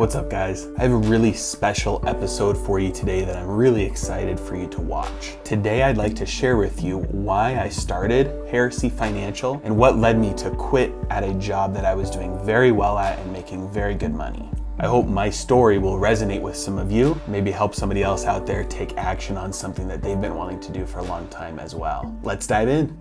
What's up, guys? I have a really special episode for you today that I'm really excited for you to watch. Today, I'd like to share with you why I started Heresy Financial and what led me to quit at a job that I was doing very well at and making very good money. I hope my story will resonate with some of you, maybe help somebody else out there take action on something that they've been wanting to do for a long time as well. Let's dive in.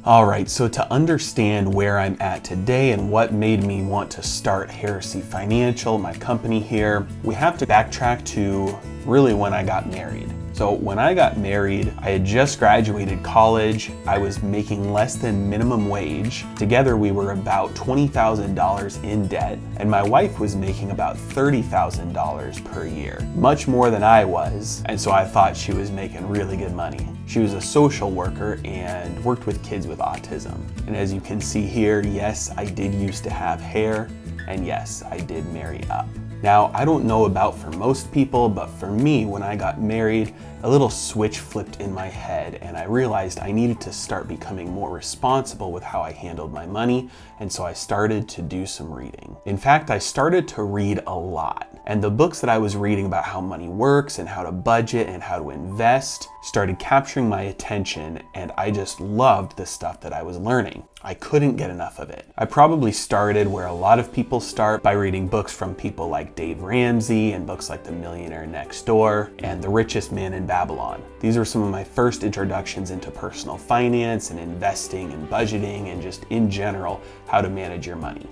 All right, so to understand where I'm at today and what made me want to start Heresy Financial, my company here, we have to backtrack to really when I got married. So when I got married, I had just graduated college. I was making less than minimum wage. Together, we were about $20,000 in debt, and my wife was making about $30,000 per year, much more than I was, and so I thought she was making really good money. She was a social worker and worked with kids with autism. And as you can see here, yes, I did used to have hair, and yes, I did marry up. Now, I don't know about for most people, but for me, when I got married, a little switch flipped in my head and I realized I needed to start becoming more responsible with how I handled my money, and so I started to do some reading. In fact, I started to read a lot, and the books that I was reading about how money works and how to budget and how to invest started capturing my attention, and I just loved the stuff that I was learning. I couldn't get enough of it. I probably started where a lot of people start, by reading books from people like Dave Ramsey and books like The Millionaire Next Door and The Richest Man in Babylon. These were some of my first introductions into personal finance and investing and budgeting and just in general, how to manage your money.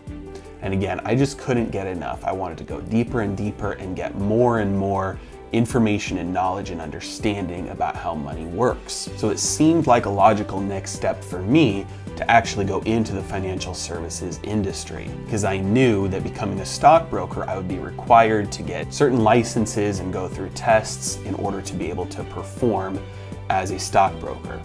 And again, I just couldn't get enough. I wanted to go deeper and deeper and get more and more information and knowledge and understanding about how money works. So it seemed like a logical next step for me to actually go into the financial services industry, because I knew that becoming a stockbroker, I would be required to get certain licenses and go through tests in order to be able to perform as a stockbroker.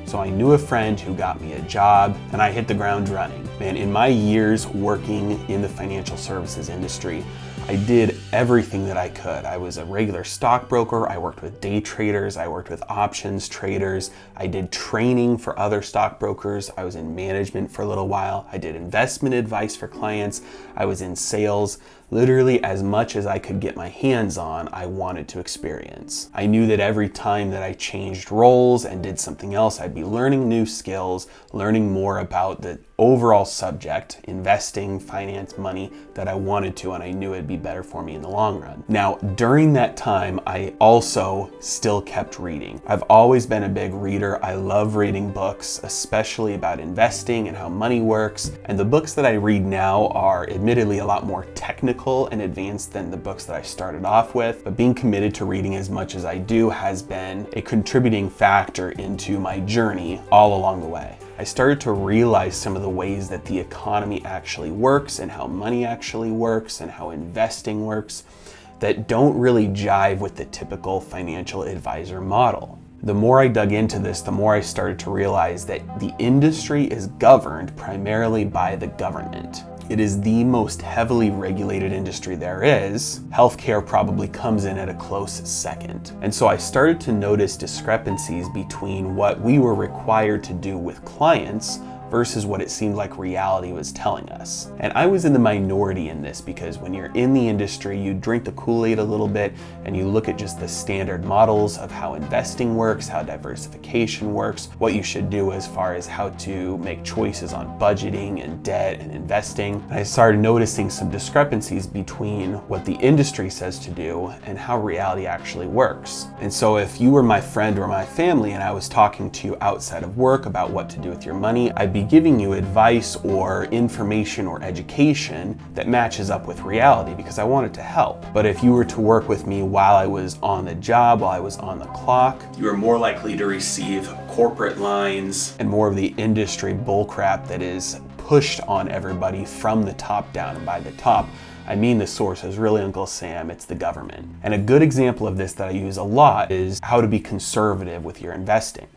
So I knew a friend who got me a job and I hit the ground running. Man, in my years working in the financial services industry, I did everything that I could. I was a regular stockbroker. I worked with day traders. I worked with options traders. I did training for other stockbrokers. I was in management for a little while. I did investment advice for clients. I was in sales. Literally as much as I could get my hands on, I wanted to experience. I knew that every time that I changed roles and did something else, I'd be learning new skills, learning more about the overall subject, investing, finance, money, that I wanted to, and I knew it'd be better for me in the long run. Now, during that time, I also still kept reading. I've always been a big reader. I love reading books, especially about investing and how money works. And the books that I read now are admittedly a lot more technical and advanced than the books that I started off with, but being committed to reading as much as I do has been a contributing factor into my journey all along the way. I started to realize some of the ways that the economy actually works and how money actually works and how investing works that don't really jive with the typical financial advisor model. The more I dug into this, the more I started to realize that the industry is governed primarily by the government. It is the most heavily regulated industry there is. Healthcare probably comes in at a close second. And so I started to notice discrepancies between what we were required to do with clients versus what it seemed like reality was telling us. And I was in the minority in this, because when you're in the industry, you drink the Kool-Aid a little bit and you look at just the standard models of how investing works, how diversification works, what you should do as far as how to make choices on budgeting and debt and investing. And I started noticing some discrepancies between what the industry says to do and how reality actually works. And so if you were my friend or my family and I was talking to you outside of work about what to do with your money, I'd be giving you advice or information or education that matches up with reality, because I wanted to help. But if you were to work with me while I was on the job, while I was on the clock, you are more likely to receive corporate lines and more of the industry bullcrap that is pushed on everybody from the top down. And by the top, I mean the source is really Uncle Sam, it's the government. And a good example of this that I use a lot is how to be conservative with your investing.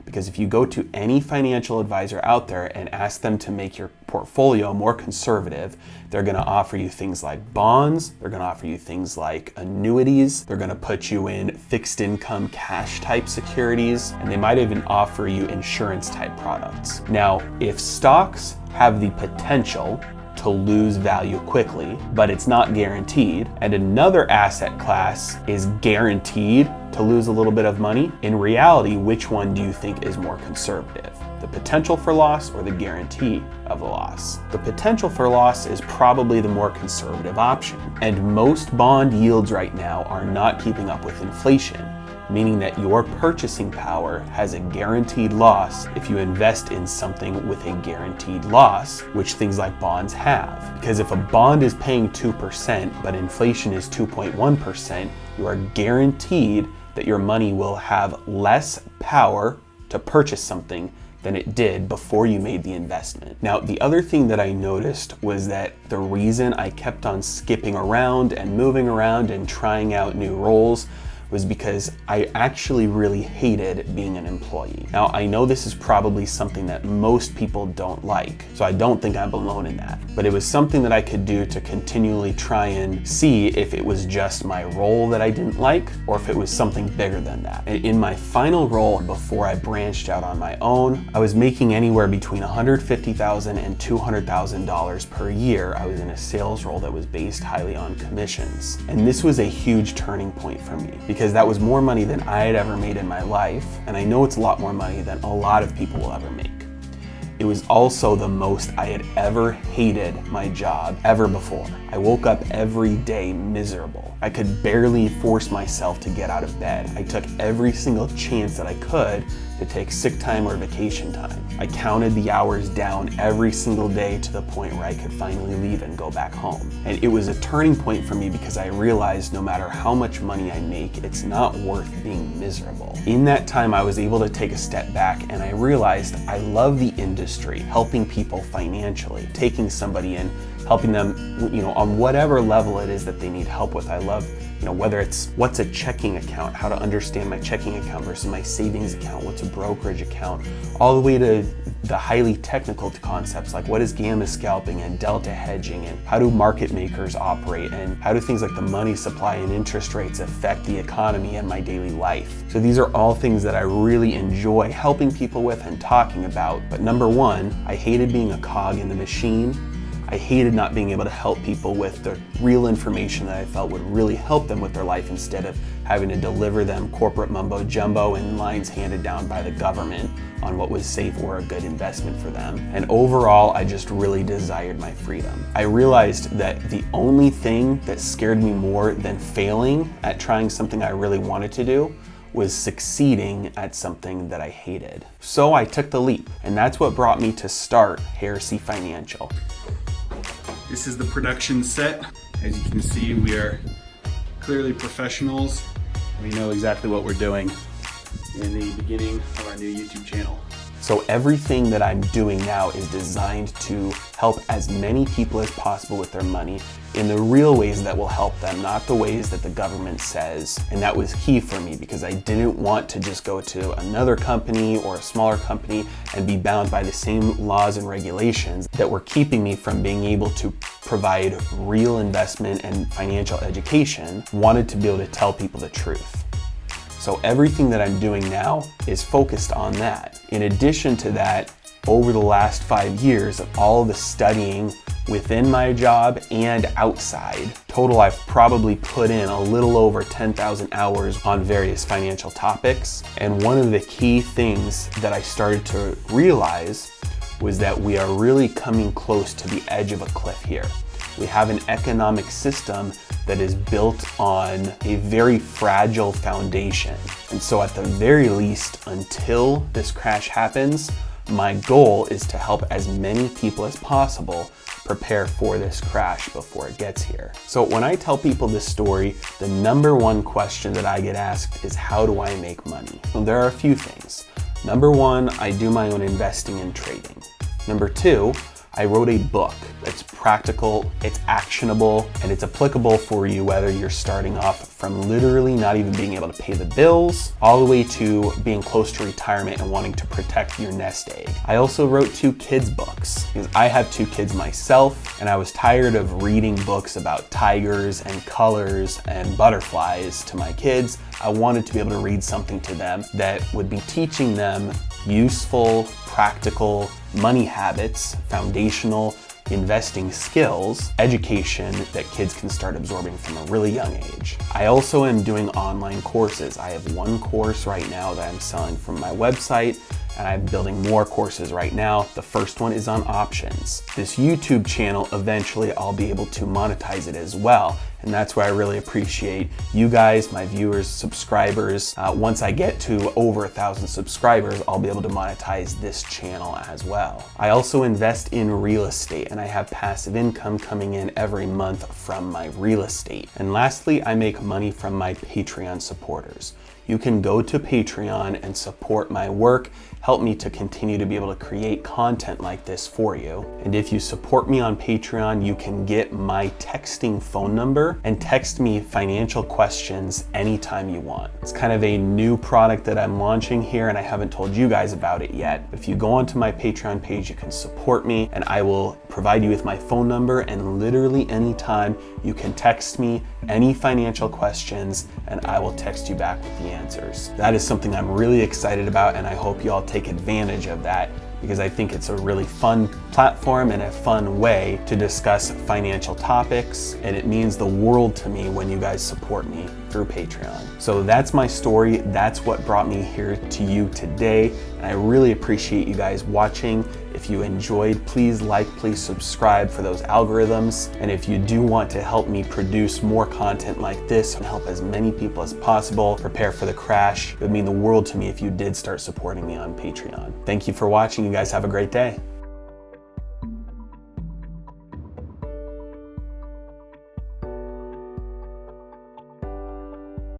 Because if you go to any financial advisor out there and ask them to make your portfolio more conservative, they're gonna offer you things like bonds, they're gonna offer you things like annuities, they're gonna put you in fixed income cash type securities, and they might even offer you insurance type products. Now, if stocks have the potential to lose value quickly, but it's not guaranteed. And another asset class is guaranteed to lose a little bit of money. In reality, which one do you think is more conservative? The potential for loss or the guarantee of a loss? The potential for loss is probably the more conservative option. And most bond yields right now are not keeping up with inflation, meaning that your purchasing power has a guaranteed loss if you invest in something with a guaranteed loss, which things like bonds have. Because if a bond is paying 2%, but inflation is 2.1%, you are guaranteed that your money will have less power to purchase something than it did before you made the investment. Now, the other thing that I noticed was that the reason I kept on skipping around and moving around and trying out new roles was because I actually really hated being an employee. Now, I know this is probably something that most people don't like, so I don't think I'm alone in that. But it was something that I could do to continually try and see if it was just my role that I didn't like, or if it was something bigger than that. In my final role, before I branched out on my own, I was making anywhere between $150,000 and $200,000 per year. I was in a sales role that was based highly on commissions. And this was a huge turning point for me, because that was more money than I had ever made in my life, and I know it's a lot more money than a lot of people will ever make. It was also the most I had ever hated my job ever before. I woke up every day miserable. I could barely force myself to get out of bed. I took every single chance that I could to take sick time or vacation time. I counted the hours down every single day to the point where I could finally leave and go back home. And it was a turning point for me because I realized no matter how much money I make, it's not worth being miserable. In that time, I was able to take a step back and I realized I love the industry, helping people financially, taking somebody in, helping them, on whatever level it is that they need help with. I love, whether it's what's a checking account, how to understand my checking account versus my savings account, what's a brokerage account, all the way to the highly technical concepts like what is gamma scalping and delta hedging, and how do market makers operate, and how do things like the money supply and interest rates affect the economy and my daily life. So these are all things that I really enjoy helping people with and talking about. But number one, I hated being a cog in the machine. I hated not being able to help people with the real information that I felt would really help them with their life, instead of having to deliver them corporate mumbo jumbo and lines handed down by the government on what was safe or a good investment for them. And overall, I just really desired my freedom. I realized that the only thing that scared me more than failing at trying something I really wanted to do was succeeding at something that I hated. So I took the leap, and that's what brought me to start Heresy Financial. This is the production set. As you can see, we are clearly professionals. We know exactly what we're doing in the beginning of our new YouTube channel. So everything that I'm doing now is designed to help as many people as possible with their money in the real ways that will help them, not the ways that the government says. And that was key for me, because I didn't want to just go to another company or a smaller company and be bound by the same laws and regulations that were keeping me from being able to provide real investment and financial education. Wanted to be able to tell people the truth. So everything that I'm doing now is focused on that. In addition to that, over the last 5 years of all the studying within my job and outside, total I've probably put in a little over 10,000 hours on various financial topics. And one of the key things that I started to realize was that we are really coming close to the edge of a cliff here. We have an economic system that is built on a very fragile foundation. And so at the very least, until this crash happens, my goal is to help as many people as possible prepare for this crash before it gets here. So when I tell people this story, the number one question that I get asked is, how do I make money? Well, there are a few things. Number one, I do my own investing and trading. Number two, I wrote a book that's practical, it's actionable, and it's applicable for you whether you're starting off from literally not even being able to pay the bills, all the way to being close to retirement and wanting to protect your nest egg. I also wrote 2 kids books, because I have 2 kids myself, and I was tired of reading books about tigers and colors and butterflies to my kids. I wanted to be able to read something to them that would be teaching them useful, practical money habits, foundational investing skills, education that kids can start absorbing from a really young age. I also am doing online courses. I have one course right now that I'm selling from my website, and I'm building more courses right now. The first one is on options. This YouTube channel, eventually I'll be able to monetize it as well. And that's where I really appreciate you guys, my viewers, subscribers. Once I get to over 1,000 subscribers, I'll be able to monetize this channel as well. I also invest in real estate, and I have passive income coming in every month from my real estate. And lastly, I make money from my Patreon supporters. You can go to Patreon and support my work, help me to continue to be able to create content like this for you. And if you support me on Patreon, you can get my texting phone number and text me financial questions anytime you want. It's kind of a new product that I'm launching here, and I haven't told you guys about it yet. If you go onto my Patreon page, you can support me, and I will provide you with my phone number, and literally anytime you can text me any financial questions, and I will text you back with the answers. That is something I'm really excited about, and I hope you all take advantage of that, because I think it's a really fun platform and a fun way to discuss financial topics, and it means the world to me when you guys support me through Patreon. So that's my story. That's what brought me here to you today, and I really appreciate you guys watching. If you enjoyed, please like, please subscribe for those algorithms. And if you do want to help me produce more content like this and help as many people as possible prepare for the crash, it would mean the world to me if you did start supporting me on Patreon. Thank you for watching. You guys have a great day.